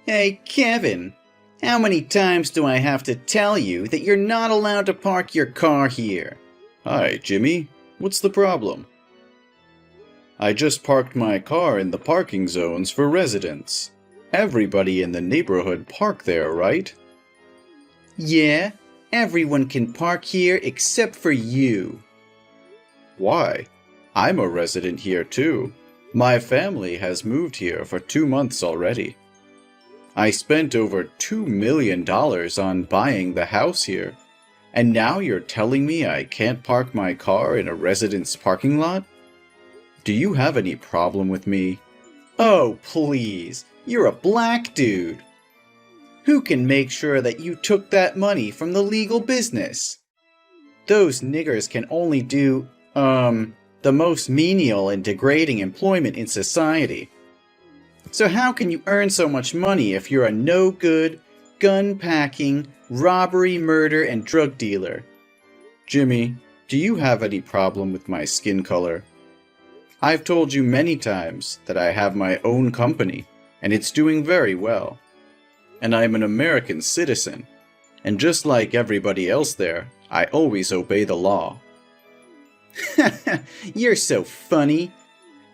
Hey, Kevin, how many times do I have to tell you that you're not allowed to park your car here? Hi, Jimmy. What's the problem? I just parked my car in the parking zones for residents. Everybody in the neighborhood park there, right? Yeah, everyone can park here except for you. Why? I'm a resident here too. My family has moved here for 2 months already. I spent over $2 million on buying the house here. And now you're telling me I can't park my car in a resident's parking lot? Do you have any problem with me? Oh, please, you're a black dude. Who can make sure that you took that money from the legal business? Those niggers can only do, the most menial and degrading employment in society. So how can you earn so much money if you're a no-good, gun-packing, robbery, murder, and drug dealer? Jimmy, do you have any problem with my skin color? I've told you many times that I have my own company, and it's doing very well. And I'm an American citizen, and just like everybody else there, I always obey the law. You're so funny.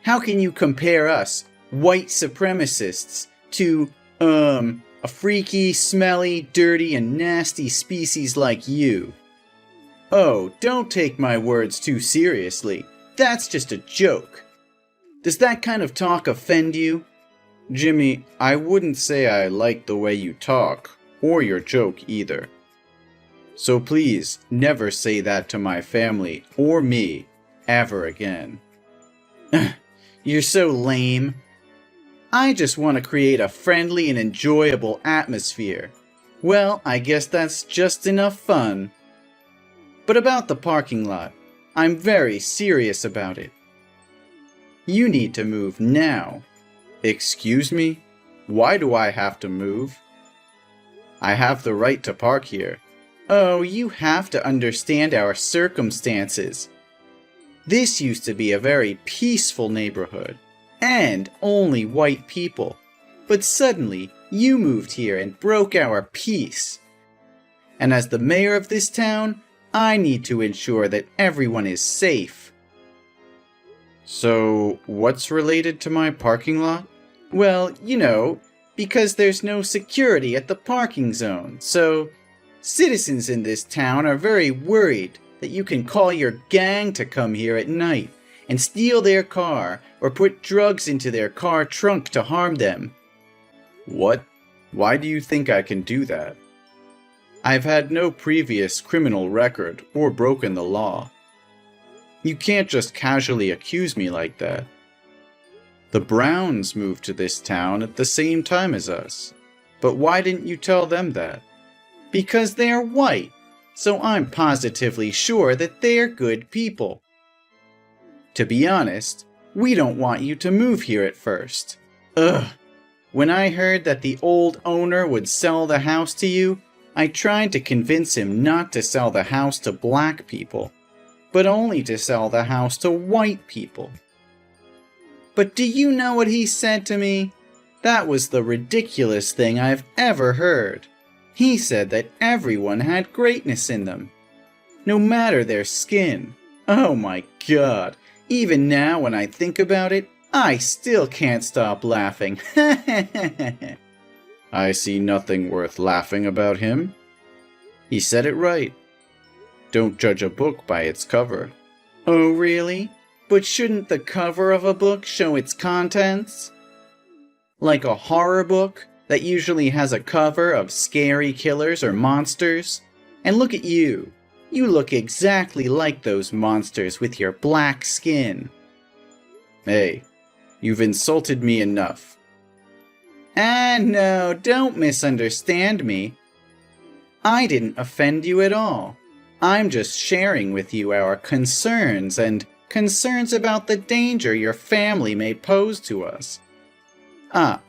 How can you compare us, white supremacists, to, a freaky, smelly, dirty, and nasty species like you? Oh, don't take my words too seriously. That's just a joke. Does that kind of talk offend you? Jimmy, I wouldn't say I like the way you talk, or your joke either. So please, never say that to my family or me, ever again. You're so lame. I just want to create a friendly and enjoyable atmosphere. Well, I guess that's just enough fun. But about the parking lot, I'm very serious about it. You need to move now. Excuse me? Why do I have to move? I have the right to park here. Oh, you have to understand our circumstances. This used to be a very peaceful neighborhood, and only white people. But suddenly, you moved here and broke our peace. And as the mayor of this town, I need to ensure that everyone is safe. So, what's related to my parking lot? Well, you know, because there's no security at the parking zone, so citizens in this town are very worried that you can call your gang to come here at night and steal their car or put drugs into their car trunk to harm them. What? Why do you think I can do that? I've had no previous criminal record or broken the law. You can't just casually accuse me like that. The Browns moved to this town at the same time as us. But why didn't you tell them that? Because they're white, so I'm positively sure that they're good people. To be honest, we don't want you to move here at first. Ugh. When I heard that the old owner would sell the house to you, I tried to convince him not to sell the house to black people, but only to sell the house to white people. But do you know what he said to me? That was the ridiculous thing I've ever heard. He said that everyone had greatness in them, no matter their skin. Oh my God, even now when I think about it, I still can't stop laughing. I see nothing worth laughing about him. He said it right. Don't judge a book by its cover. Oh really? But shouldn't the cover of a book show its contents? Like a horror book that usually has a cover of scary killers or monsters? And look at you. You look exactly like those monsters with your black skin. Hey, you've insulted me enough. No, don't misunderstand me. I didn't offend you at all. I'm just sharing with you our concerns and concerns about the danger your family may pose to us.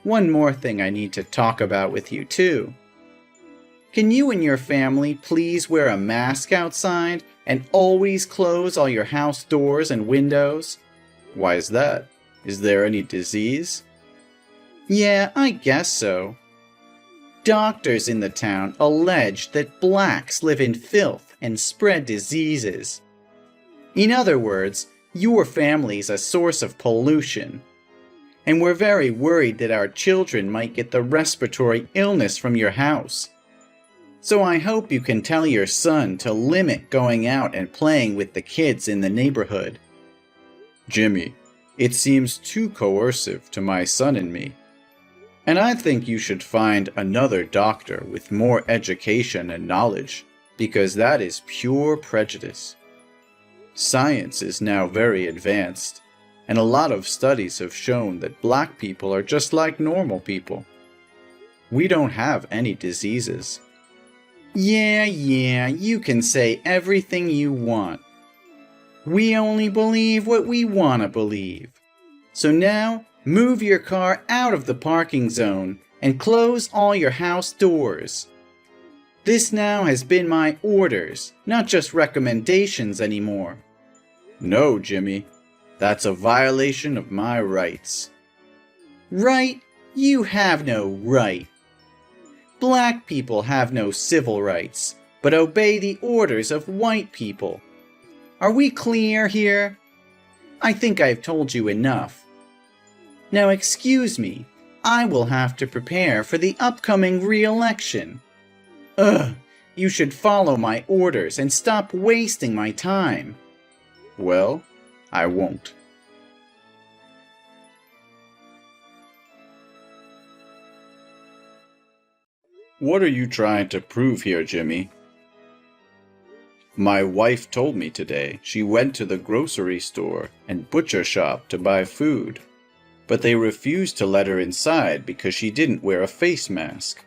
One more thing I need to talk about with you too. Can you and your family please wear a mask outside and always close all your house doors and windows? Why is that? Is there any disease? Yeah, I guess so. Doctors in the town allege that blacks live in filth and spread diseases. In other words, your family's a source of pollution. And we're very worried that our children might get the respiratory illness from your house. So I hope you can tell your son to limit going out and playing with the kids in the neighborhood. Jimmy, it seems too coercive to my son and me. And I think you should find another doctor with more education and knowledge, because that is pure prejudice. Science is now very advanced, and a lot of studies have shown that black people are just like normal people. We don't have any diseases. Yeah, you can say everything you want. We only believe what we want to believe. So now, move your car out of the parking zone and close all your house doors. This now has been my orders, not just recommendations anymore. No, Jimmy. That's a violation of my rights. Right? You have no right. Black people have no civil rights, but obey the orders of white people. Are we clear here? I think I've told you enough. Now excuse me, I will have to prepare for the upcoming re-election. You should follow my orders and stop wasting my time. Well, I won't. What are you trying to prove here, Jimmy? My wife told me today she went to the grocery store and butcher shop to buy food, but they refused to let her inside because she didn't wear a face mask.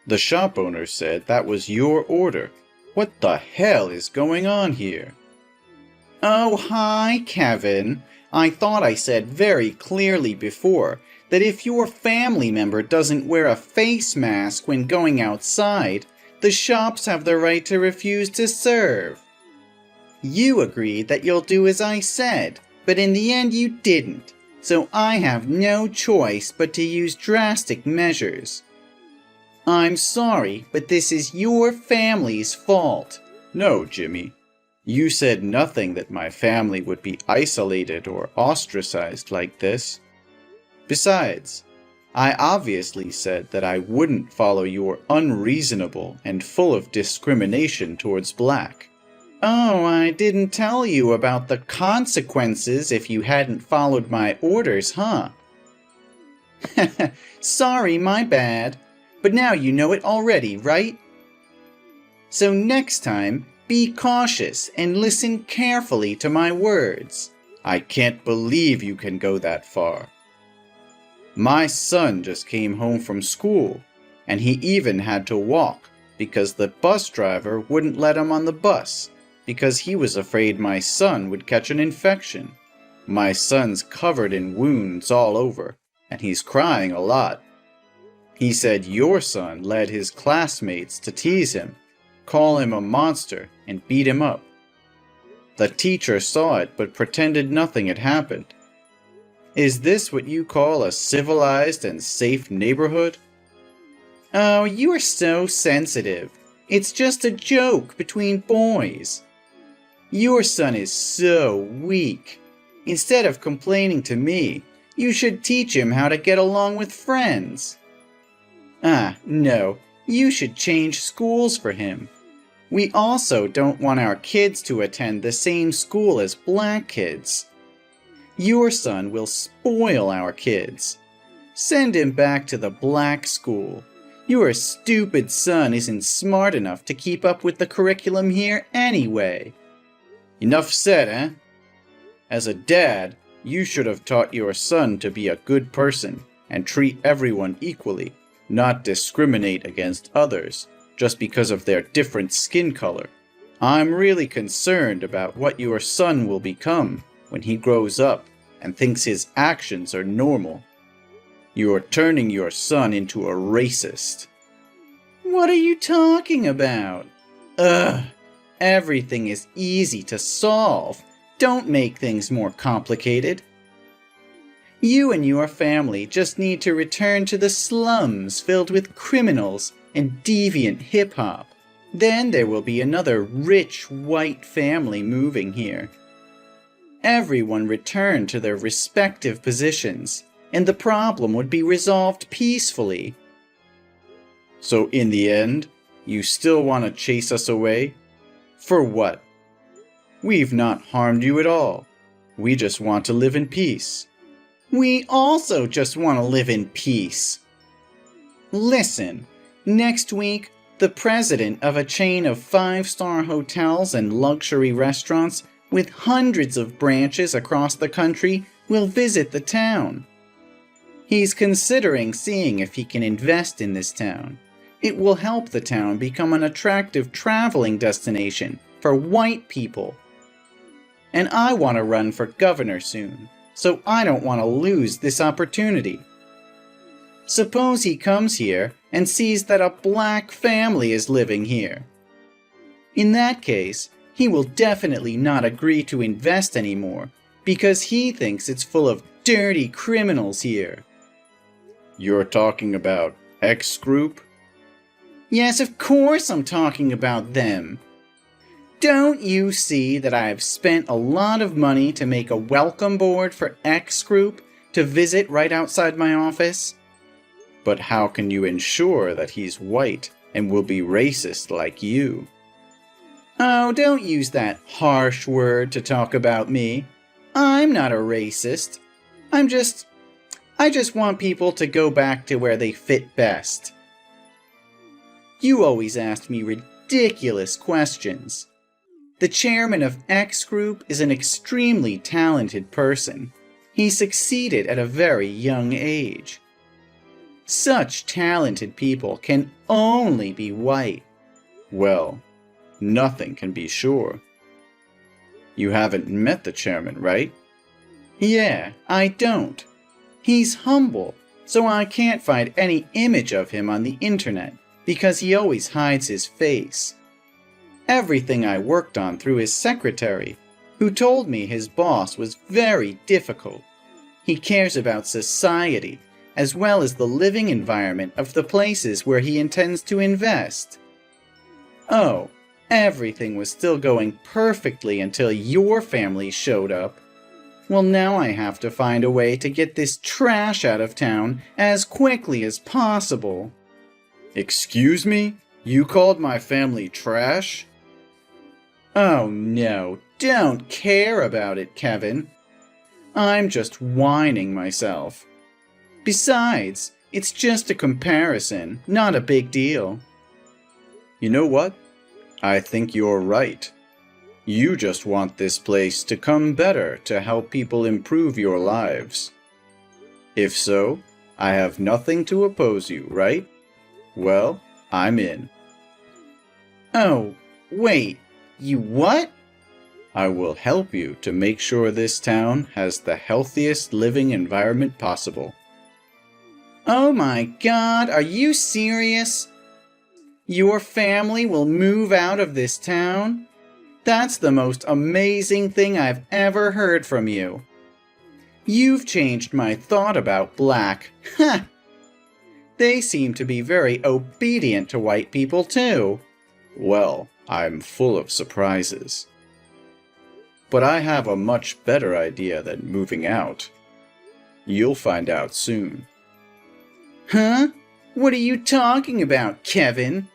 The shop owner said that was your order. What the hell is going on here? Oh, hi, Kevin. I thought I said very clearly before that if your family member doesn't wear a face mask when going outside, the shops have the right to refuse to serve. You agreed that you'll do as I said, but in the end you didn't, so I have no choice but to use drastic measures. I'm sorry, but this is your family's fault. No, Jimmy. You said nothing that my family would be isolated or ostracized like this. Besides, I obviously said that I wouldn't follow your unreasonable and full of discrimination towards black. Oh, I didn't tell you about the consequences if you hadn't followed my orders, huh? Sorry, my bad. But now you know it already, right? So next time, be cautious and listen carefully to my words. I can't believe you can go that far. My son just came home from school, and he even had to walk because the bus driver wouldn't let him on the bus because he was afraid my son would catch an infection. My son's covered in wounds all over, and he's crying a lot. He said your son led his classmates to tease him, call him a monster, and beat him up. The teacher saw it but pretended nothing had happened. Is this what you call a civilized and safe neighborhood? Oh, you are so sensitive. It's just a joke between boys. Your son is so weak. Instead of complaining to me, you should teach him how to get along with friends. No, you should change schools for him. We also don't want our kids to attend the same school as black kids. Your son will spoil our kids. Send him back to the black school. Your stupid son isn't smart enough to keep up with the curriculum here anyway. Enough said, eh? As a dad, you should have taught your son to be a good person and treat everyone equally, not discriminate against others just because of their different skin color. I'm really concerned about what your son will become when he grows up and thinks his actions are normal. You're turning your son into a racist. What are you talking about? Everything is easy to solve. Don't make things more complicated. You and your family just need to return to the slums filled with criminals and deviant hip-hop. Then there will be another rich white family moving here. Everyone return to their respective positions, and the problem would be resolved peacefully. So in the end, you still want to chase us away? For what? We've not harmed you at all. We just want to live in peace. We also just want to live in peace. Listen, next week, the president of a chain of 5-star hotels and luxury restaurants with hundreds of branches across the country will visit the town. He's considering seeing if he can invest in this town. It will help the town become an attractive traveling destination for white people. And I want to run for governor soon, so I don't want to lose this opportunity. Suppose he comes here and sees that a black family is living here. In that case, he will definitely not agree to invest anymore because he thinks it's full of dirty criminals here. You're talking about X Group? Yes, of course I'm talking about them. Don't you see that I have spent a lot of money to make a welcome board for X Group to visit right outside my office? But how can you ensure that he's white and will be racist like you? Oh, don't use that harsh word to talk about me. I'm not a racist. I just want people to go back to where they fit best. You always ask me ridiculous questions. The chairman of X Group is an extremely talented person. He succeeded at a very young age. Such talented people can only be white. Well, nothing can be sure. You haven't met the chairman, right? Yeah, I don't. He's humble, so I can't find any image of him on the internet because he always hides his face. Everything I worked on through his secretary, who told me his boss was very difficult. He cares about society, as well as the living environment of the places where he intends to invest. Oh, everything was still going perfectly until your family showed up. Well, now I have to find a way to get this trash out of town as quickly as possible. Excuse me? You called my family trash? Oh no, don't care about it, Kevin. I'm just whining myself. Besides, it's just a comparison, not a big deal. You know what? I think you're right. You just want this place to come better to help people improve your lives. If so, I have nothing to oppose you, right? Well, I'm in. Oh, wait, you what? I will help you to make sure this town has the healthiest living environment possible. Oh my God, are you serious? Your family will move out of this town? That's the most amazing thing I've ever heard from you. You've changed my thought about black. Ha! They seem to be very obedient to white people too. Well, I'm full of surprises. But I have a much better idea than moving out. You'll find out soon. Huh? What are you talking about, Kevin?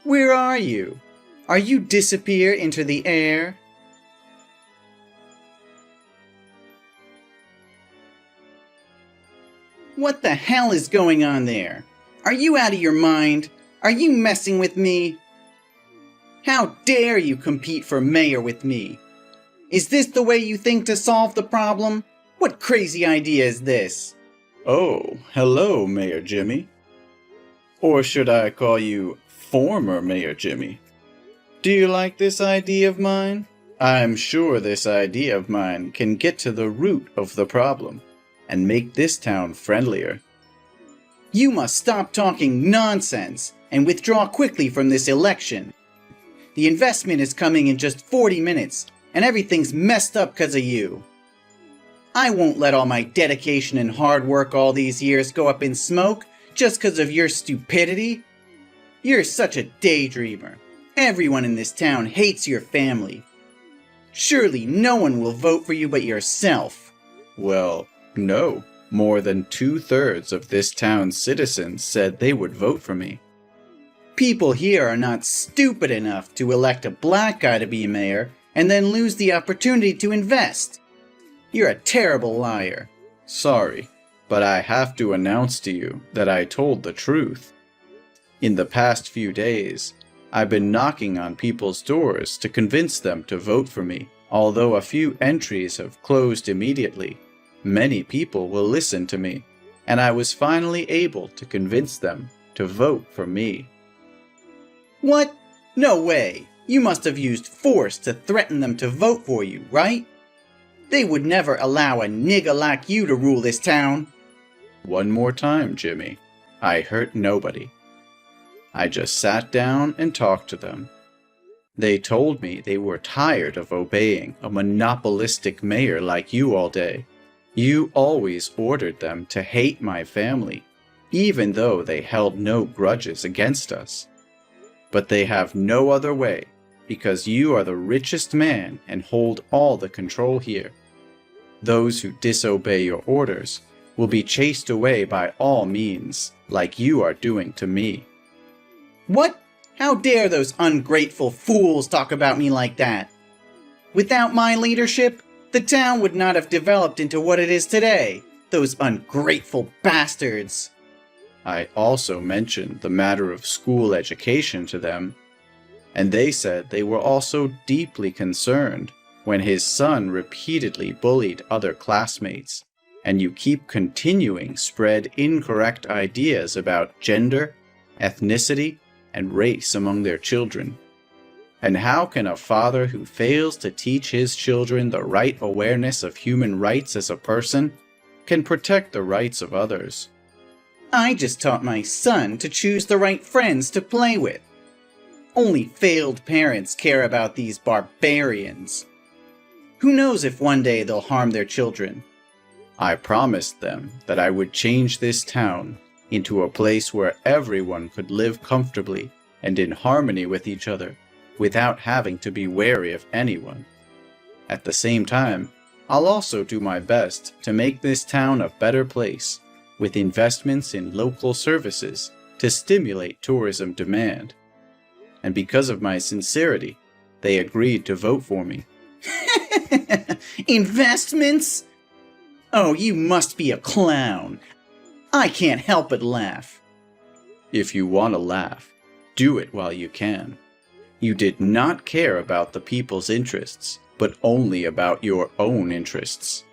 Where are you? Are you disappear into the air? What the hell is going on there? Are you out of your mind? Are you messing with me? How dare you compete for mayor with me? Is this the way you think to solve the problem? What crazy idea is this? Oh, hello, Mayor Jimmy. Or should I call you former Mayor Jimmy? Do you like this idea of mine? I'm sure this idea of mine can get to the root of the problem and make this town friendlier. You must stop talking nonsense and withdraw quickly from this election. The investment is coming in just 40 minutes, and everything's messed up because of you. I won't let all my dedication and hard work all these years go up in smoke just 'cause of your stupidity. You're such a daydreamer. Everyone in this town hates your family. Surely no one will vote for you but yourself. Well, no. More than 2/3 of this town's citizens said they would vote for me. People here are not stupid enough to elect a black guy to be mayor and then lose the opportunity to invest. You're a terrible liar. Sorry, but I have to announce to you that I told the truth. In the past few days, I've been knocking on people's doors to convince them to vote for me. Although a few entries have closed immediately, many people will listen to me, and I was finally able to convince them to vote for me. What? No way. You must have used force to threaten them to vote for you, right? They would never allow a nigger like you to rule this town. One more time, Jimmy. I hurt nobody. I just sat down and talked to them. They told me they were tired of obeying a monopolistic mayor like you all day. You always ordered them to hate my family, even though they held no grudges against us. But they have no other way, because you are the richest man and hold all the control here. Those who disobey your orders will be chased away by all means, like you are doing to me. What? How dare those ungrateful fools talk about me like that? Without my leadership, the town would not have developed into what it is today. Those ungrateful bastards. I also mentioned the matter of school education to them, and they said they were also deeply concerned when his son repeatedly bullied other classmates, and you keep continuing spread incorrect ideas about gender, ethnicity, and race among their children. And how can a father who fails to teach his children the right awareness of human rights as a person can protect the rights of others? I just taught my son to choose the right friends to play with. Only failed parents care about these barbarians. Who knows if one day they'll harm their children? I promised them that I would change this town into a place where everyone could live comfortably and in harmony with each other without having to be wary of anyone. At the same time, I'll also do my best to make this town a better place with investments in local services to stimulate tourism demand. And because of my sincerity, they agreed to vote for me. Investments? Oh, you must be a clown. I can't help but laugh. If you want to laugh, do it while you can. You did not care about the people's interests, but only about your own interests.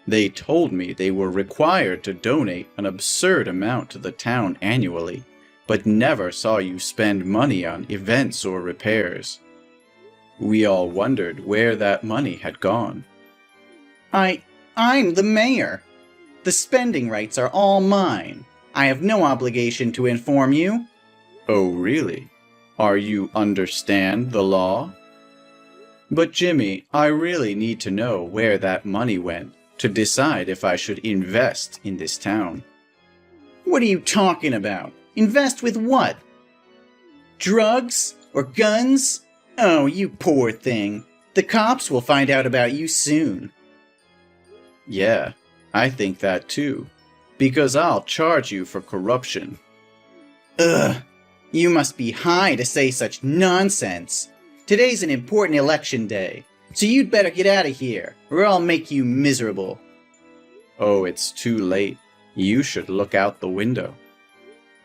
They told me they were required to donate an absurd amount to the town annually, but never saw you spend money on events or repairs. We all wondered where that money had gone. I'm the mayor. The spending rights are all mine. I have no obligation to inform you. Oh, really? Are you understand the law? But Jimmy, I really need to know where that money went to decide if I should invest in this town. What are you talking about? Invest with what? Drugs? Or guns? Oh, you poor thing. The cops will find out about you soon. Yeah, I think that too, because I'll charge you for corruption. Ugh, you must be high to say such nonsense. Today's an important election day, so you'd better get out of here, or I'll make you miserable. Oh, it's too late. You should look out the window.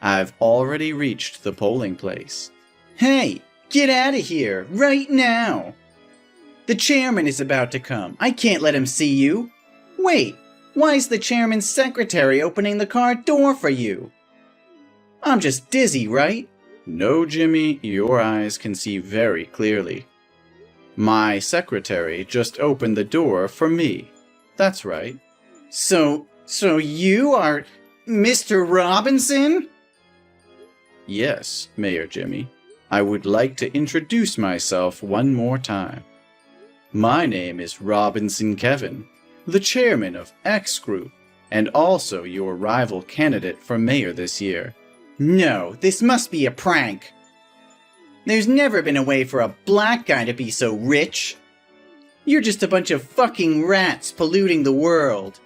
I've already reached the polling place. Hey, get out of here, right now! The chairman is about to come. I can't let him see you. Wait, why is the chairman's secretary opening the car door for you? I'm just dizzy, right? No, Jimmy, your eyes can see very clearly. My secretary just opened the door for me. That's right. So you are Mr. Robinson? Yes, Mayor Jimmy. I would like to introduce myself one more time. My name is Robinson Kevin, the chairman of X Group, and also your rival candidate for mayor this year. No, this must be a prank. There's never been a way for a black guy to be so rich. You're just a bunch of fucking rats polluting the world.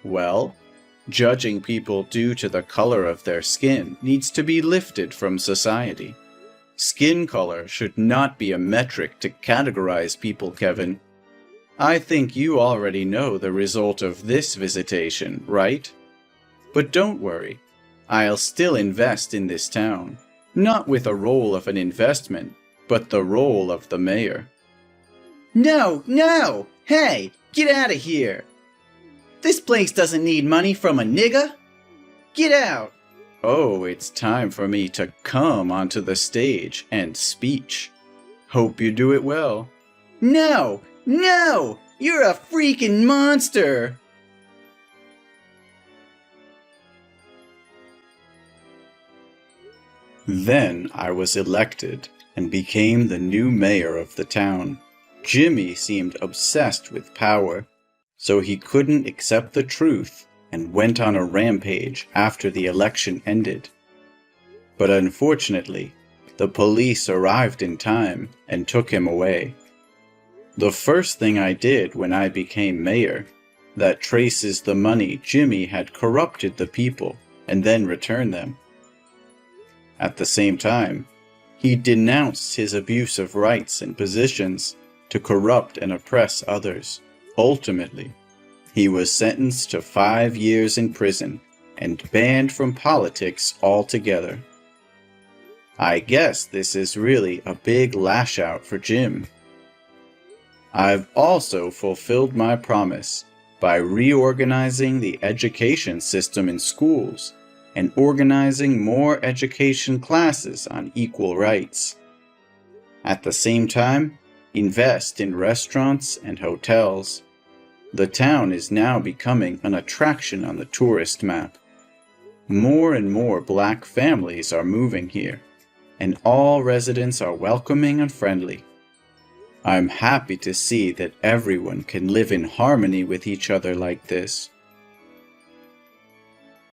Well, judging people due to the color of their skin needs to be lifted from society. Skin color should not be a metric to categorize people, Kevin. I think you already know the result of this visitation, right? But don't worry, I'll still invest in this town, not with a role of an investment, but the role of the mayor. No, no! Hey, get out of here! This place doesn't need money from a nigga! Get out! Oh, it's time for me to come onto the stage and speech. Hope you do it well. No! No! You're a freaking monster! Then I was elected and became the new mayor of the town. Jimmy seemed obsessed with power, so he couldn't accept the truth and went on a rampage after the election ended. But unfortunately, the police arrived in time and took him away. The first thing I did when I became mayor, that traces the money Jimmy had corrupted the people and then returned them. At the same time, he denounced his abuse of rights and positions to corrupt and oppress others. Ultimately, he was sentenced to 5 years in prison and banned from politics altogether. I guess this is really a big lash out for Jim. I've also fulfilled my promise by reorganizing the education system in schools and organizing more education classes on equal rights. At the same time, invest in restaurants and hotels. The town is now becoming an attraction on the tourist map. More and more black families are moving here, and all residents are welcoming and friendly. I'm happy to see that everyone can live in harmony with each other like this.